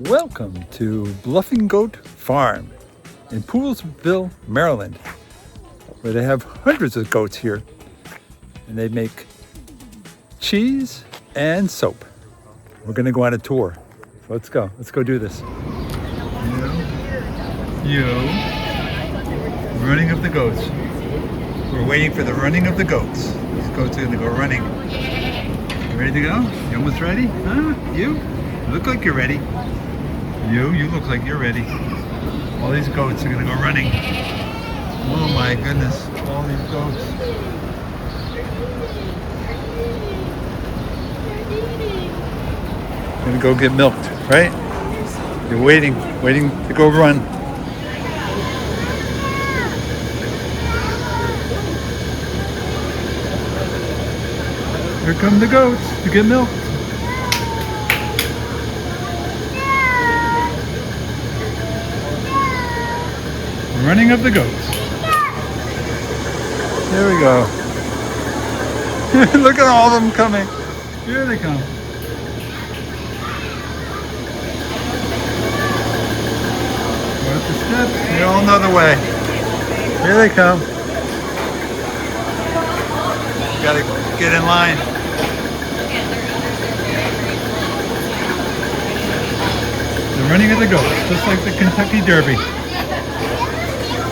Welcome to Bluffing Goat Farm in Poolesville, Maryland, where they have hundreds of goats here, and they make cheese and soap. We're going to go on a tour. So let's go. Let's go do this. Running of the goats. We're waiting for the running of the goats. These goats are going to go running. You ready to go? You almost ready? Huh? You look like you're ready. You look like you're ready. All these goats are going to go running. Oh my goodness, all these goats. Gonna go get milked, right? You're waiting to go run. Here come the goats to get milked. Running of the goats. There we go. Look at all of them coming. Here they come. Go up the steps. They're all another way. Here they come. You gotta get in line. The running of the goats, just like the Kentucky Derby.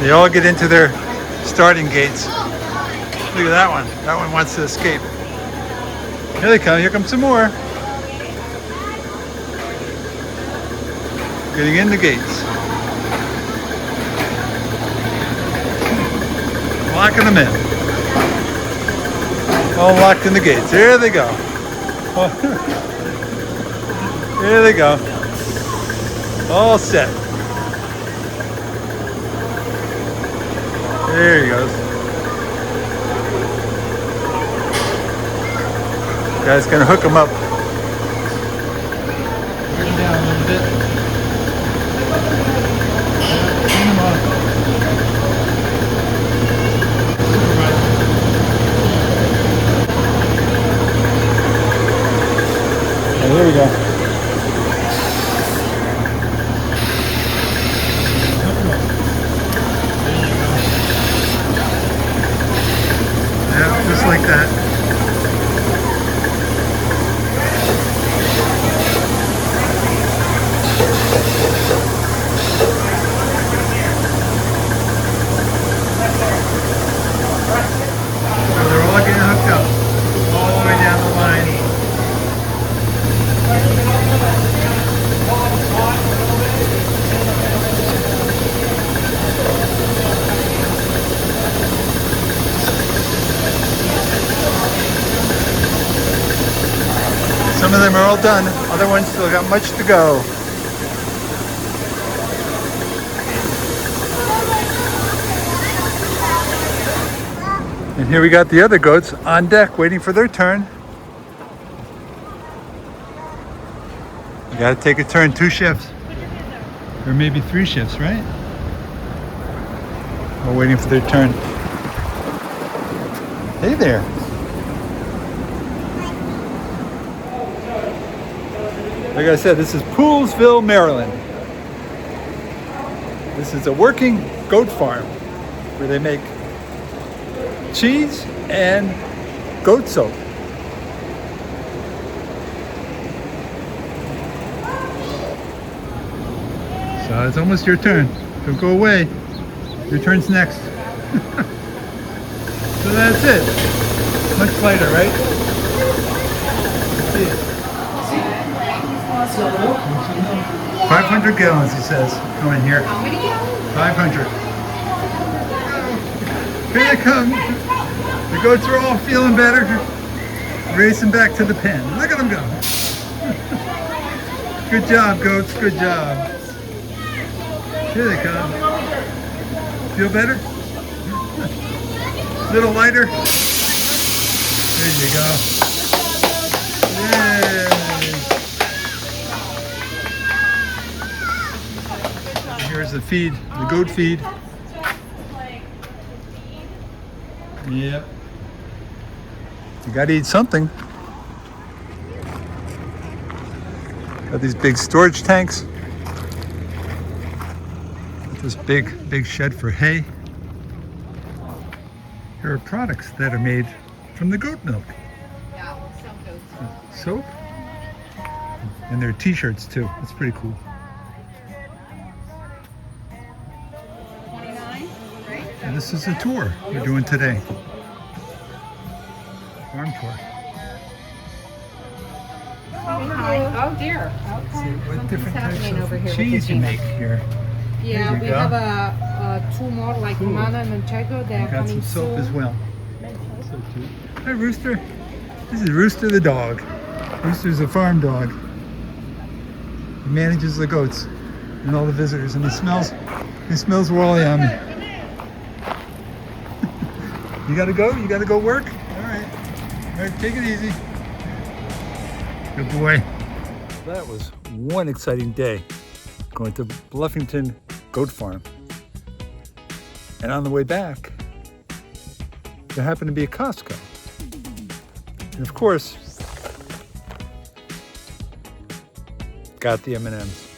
They all get into their starting gates. Look at that one. That one wants to escape. Here they come. Here come some more. Getting in the gates. Locking them in. All locked in the gates. Here they go. Here they go. All set. There he goes. Guy's gonna hook him up. Bring him down a little bit. Bring him up. Oh, there we go. Yeah, just like that. So they're all getting hooked up, all the way down the line. Some of them are all done, other ones still got much to go. And here we got the other goats on deck waiting for their turn. You gotta take a turn, 2 shifts. Or maybe 3 shifts, right? We're waiting for their turn. Hey there. Like I said, this is Poolesville, Maryland. This is a working goat farm where they make cheese and goat soap. So it's almost your turn. Don't go away. Your turn's next. So that's it. Much lighter, right? See it. 500 gallons, he says, coming here. How many gallons? 500. Here they come. The goats are all feeling better. Racing back to the pen. Look at them go. Good job, goats. Good job. Here they come. Feel better? A little lighter? There you go. Yay. Here's the feed, the goat feed. Yep. You gotta eat something. Got these big storage tanks. This big shed for hay. There are products that are made from the goat milk. Yeah, some goats. Soap? And there are t-shirts too. That's pretty cool. 29, right? And this is a tour we're doing today. Farm tour. Oh dear. See Okay. what different types happening over here of with cheese the you peanuts. make here. Yeah, There you we go. have two more like Cool. Mana and Manchego. They're You got coming some soap soon. as well. So cute. Hi, Rooster. This is Rooster the dog. Rooster's a farm dog. He manages the goats and all the visitors, and he smells raw yummy. You gotta go? You gotta go work? All right, take it easy. Good boy. That was one exciting day going to Bluffington Goat Farm. And on the way back, there happened to be a Costco. And of course, got the M&Ms.